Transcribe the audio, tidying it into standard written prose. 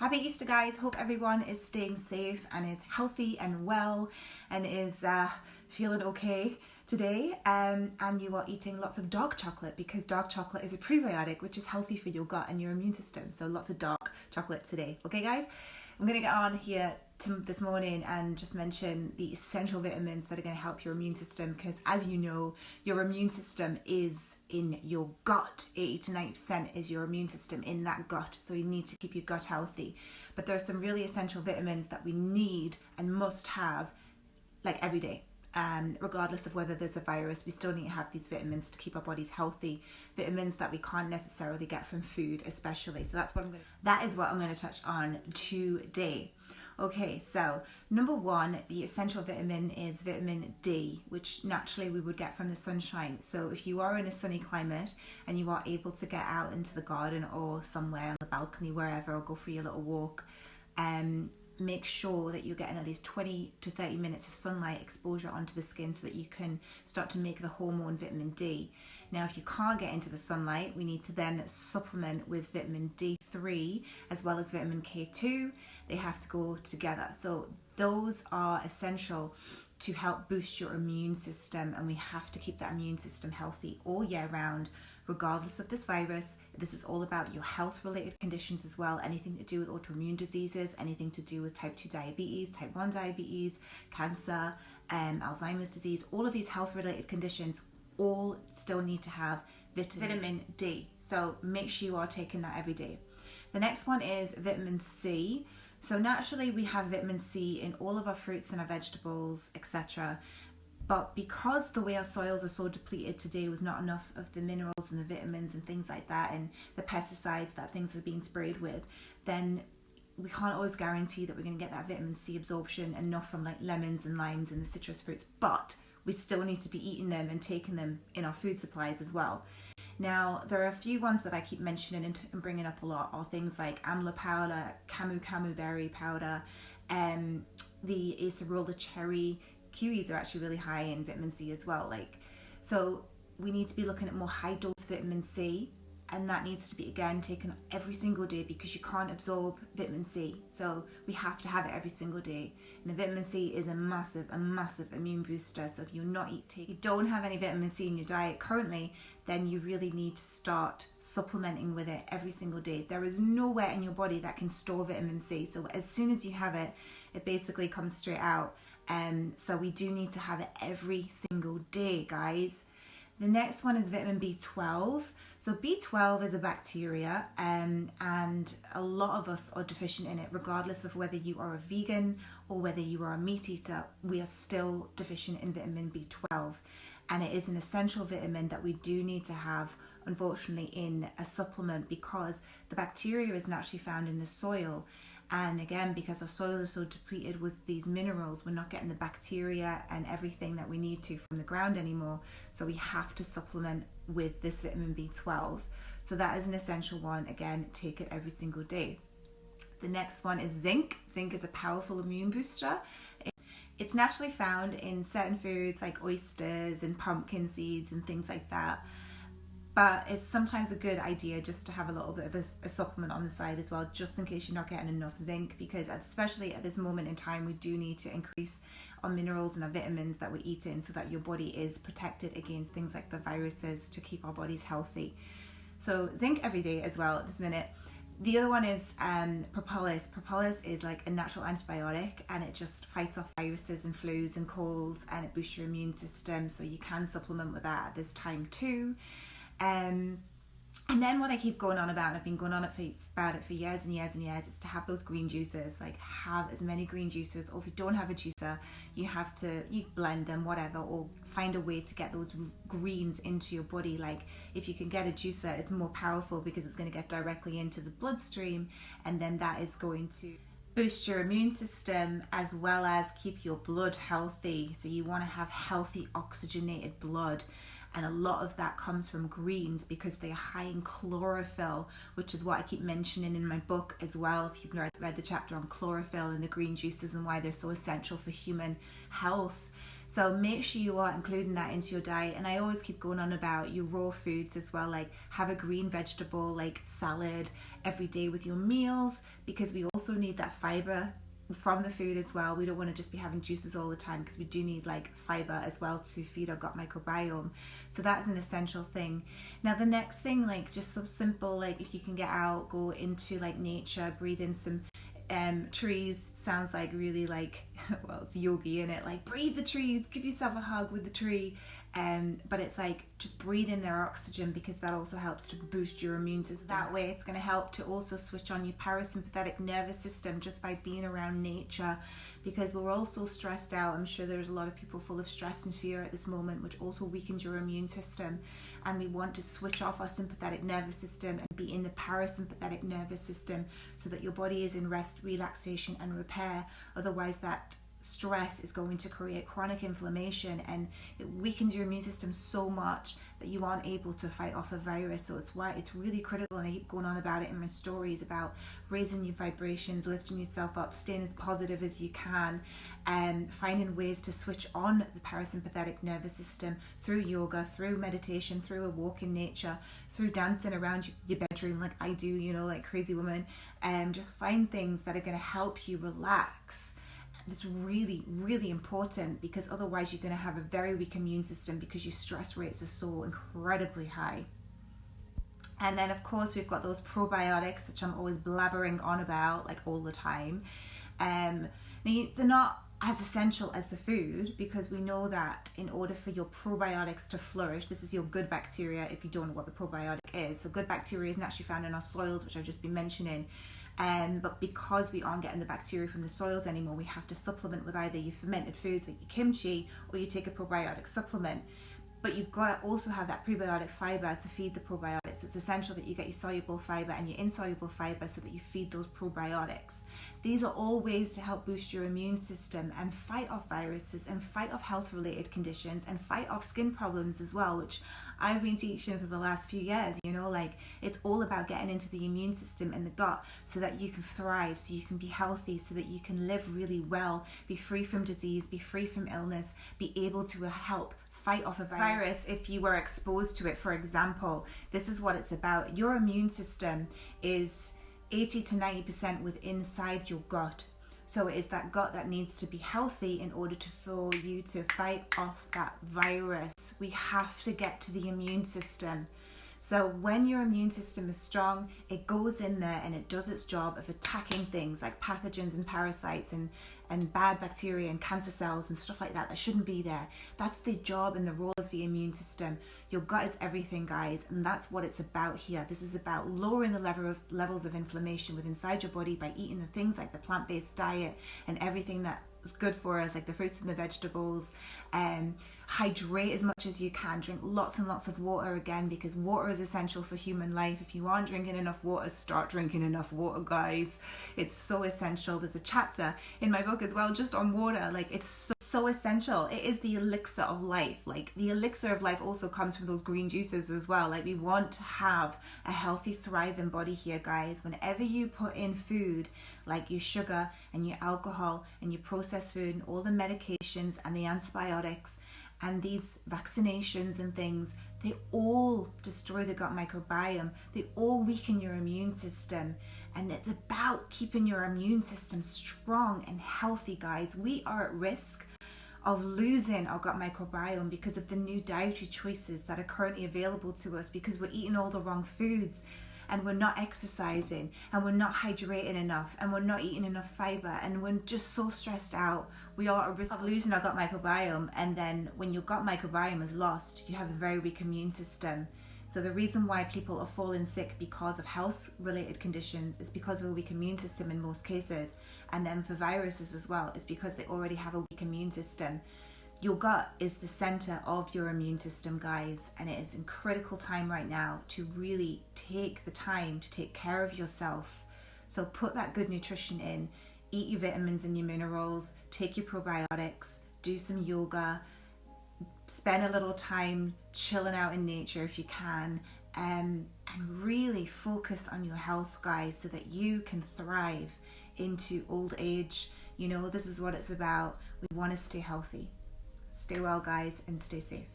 Happy Easter, guys. Hope everyone is staying safe and is healthy and well and is feeling okay today. And you are eating lots of dark chocolate because dark chocolate is a prebiotic, which is healthy for your gut and your immune system. So lots of dark chocolate today. Okay, guys? I'm going to get on here this morning and just mention the essential vitamins that are going to help your immune system, because as you know, your immune system is in your gut. 80 to 90% is your immune system in that gut, so you need to keep your gut healthy. But there are some really essential vitamins that we need and must have like every day. Regardless of whether there's a virus, we still need to have these vitamins to keep our bodies healthy. Vitamins that we can't necessarily get from food, especially. So that is what I'm going to touch on today. Okay, so number one, the essential vitamin is vitamin D, which naturally we would get from the sunshine. So if you are in a sunny climate and you are able to get out into the garden or somewhere on the balcony, wherever, or go for your little walk, make sure that you're getting at least 20 to 30 minutes of sunlight exposure onto the skin so that you can start to make the hormone vitamin D. Now, if you can't get into the sunlight, we need to then supplement with vitamin D3 as well as vitamin K2. They have to go together. So those are essential to help boost your immune system, and we have to keep that immune system healthy all year round, regardless of this virus. This is all about your health-related conditions as well, anything to do with autoimmune diseases, anything to do with type 2 diabetes, type 1 diabetes, cancer, Alzheimer's disease. All of these health-related conditions all still need to have vitamin D. So make sure you are taking that every day. The next one is vitamin C. So naturally we have vitamin C in all of our fruits and our vegetables, etc. But because the way our soils are so depleted today with not enough of the minerals and the vitamins and things like that, and the pesticides that things are being sprayed with, then we can't always guarantee that we're going to get that vitamin C absorption enough from like lemons and limes and the citrus fruits. But we still need to be eating them and taking them in our food supplies as well. Now, there are a few ones that I keep mentioning and bringing up a lot, are things like amla powder, camu berry powder, the acerola cherry. Kiwis are actually really high in vitamin C as well. So we need to be looking at more high dose vitamin C, and that needs to be again taken every single day because you can't absorb vitamin C. So we have to have it every single day. And the vitamin C is a massive immune booster. So if you don't have any vitamin C in your diet currently, then you really need to start supplementing with it every single day. There is nowhere in your body that can store vitamin C. So as soon as you have it, it basically comes straight out. So we do need to have it every single day, guys. The next one is vitamin B12. So B12 is a bacteria, and a lot of us are deficient in it, regardless of whether you are a vegan or whether you are a meat eater. We are still deficient in vitamin B12, and it is an essential vitamin that we do need to have, unfortunately, in a supplement, because the bacteria is naturally found in the soil. And again, because our soil is so depleted with these minerals, we're not getting the bacteria and everything that we need to from the ground anymore. So we have to supplement with this vitamin B12. So that is an essential one. Again, take it every single day. The next one is zinc. Zinc is a powerful immune booster. It's naturally found in certain foods like oysters and pumpkin seeds and things like that. But it's sometimes a good idea just to have a little bit of a supplement on the side as well, just in case you're not getting enough zinc, because especially at this moment in time, we do need to increase our minerals and our vitamins that we're eating so that your body is protected against things like the viruses, to keep our bodies healthy. So zinc every day as well at this minute. The other one is propolis. Propolis is like a natural antibiotic, and it just fights off viruses and flus and colds, and it boosts your immune system. So you can supplement with that at this time too. And then what I keep going on about, and I've been going on about it for years and years and years, is to have those green juices. Like, have as many green juices, or if you don't have a juicer, you blend them, whatever, or find a way to get those greens into your body. Like, if you can get a juicer, it's more powerful because it's going to get directly into the bloodstream, and then that is going to boost your immune system as well as keep your blood healthy. So you want to have healthy oxygenated blood. And a lot of that comes from greens because they are high in chlorophyll, which is what I keep mentioning in my book as well. If you've read the chapter on chlorophyll and the green juices and why they're so essential for human health. So make sure you are including that into your diet. And I always keep going on about your raw foods as well, like have a green vegetable like salad every day with your meals, because we also need that fiber from the food as well. We don't want to just be having juices all the time, because we do need like fiber as well to feed our gut microbiome. So that's an essential thing. Now the next thing, like just so simple, like if you can get out, go into like nature, breathe in some trees. Sounds like really like, well, it's yogi in it, like breathe the trees, give yourself a hug with the tree. But it's like just breathe in their oxygen, because that also helps to boost your immune system. That way it's going to help to also switch on your parasympathetic nervous system just by being around nature, because we're all so stressed out. I'm sure there's a lot of people full of stress and fear at this moment, which also weakens your immune system. And we want to switch off our sympathetic nervous system and be in the parasympathetic nervous system, so that your body is in rest, relaxation and repair. Otherwise that stress is going to create chronic inflammation, and it weakens your immune system so much that you aren't able to fight off a virus. So it's why it's really critical, and I keep going on about it in my stories, about raising your vibrations, lifting yourself up, staying as positive as you can, and finding ways to switch on the parasympathetic nervous system through yoga, through meditation, through a walk in nature, through dancing around your bedroom like I do, you know, like crazy woman, and just find things that are going to help you relax. It's really, really important, because otherwise you're going to have a very weak immune system, because your stress rates are so incredibly high. And then of course we've got those probiotics, which I'm always blabbering on about like all the time. Now they're not as essential as the food, because we know that in order for your probiotics to flourish, this is your good bacteria if you don't know what the probiotic is. So good bacteria is naturally found in our soils, which I've just been mentioning. But because we aren't getting the bacteria from the soils anymore, we have to supplement with either your fermented foods like your kimchi, or you take a probiotic supplement. But you've got to also have that prebiotic fiber to feed the probiotics. So it's essential that you get your soluble fiber and your insoluble fiber, so that you feed those probiotics. These are all ways to help boost your immune system and fight off viruses and fight off health related conditions and fight off skin problems as well, which I've been teaching for the last few years. You know, like it's all about getting into the immune system and the gut, so that you can thrive, so you can be healthy, so that you can live really well, be free from disease, be free from illness, be able to help fight off a virus if you were exposed to it. For example, this is what it's about. Your immune system is 80 to 90% within inside your gut. So it is that gut that needs to be healthy in order for you to fight off that virus. We have to get to the immune system. So when your immune system is strong, it goes in there and it does its job of attacking things like pathogens and parasites and bad bacteria and cancer cells and stuff like that that shouldn't be there. That's the job and the role of the immune system. Your gut is everything, guys, and that's what it's about here. This is about lowering the levels of inflammation within inside your body by eating the things like the plant-based diet and everything that is good for us, like the fruits and the vegetables. Hydrate as much as you can. Drink lots and lots of water again, because water is essential for human life. If you aren't drinking enough water, start drinking enough water, guys. It's so essential. There's a chapter in my book as well just on water. Like it's so essential. It is the elixir of life. Like the elixir of life also comes from those green juices as well. Like we want to have a healthy, thriving body here, guys. Whenever you put in food like your sugar and your alcohol and your processed food and all the medications and the antibiotics and these vaccinations and things, they all destroy the gut microbiome. They all weaken your immune system. And it's about keeping your immune system strong and healthy, guys. We are at risk of losing our gut microbiome because of the new dietary choices that are currently available to us, because we're eating all the wrong foods, and we're not exercising, and we're not hydrating enough, and we're not eating enough fiber, and we're just so stressed out. We are at risk of losing our gut microbiome. And then when your gut microbiome is lost, you have a very weak immune system. So the reason why people are falling sick because of health related conditions is because of a weak immune system in most cases. And then for viruses as well, it's because they already have a weak immune system. Your gut is the center of your immune system, guys, and it is in critical time right now to really take the time to take care of yourself. So put that good nutrition in, eat your vitamins and your minerals, take your probiotics, do some yoga, spend a little time chilling out in nature if you can, and really focus on your health, guys, so that you can thrive into old age. You know, this is what it's about. We want to stay healthy. Stay well, guys, and stay safe.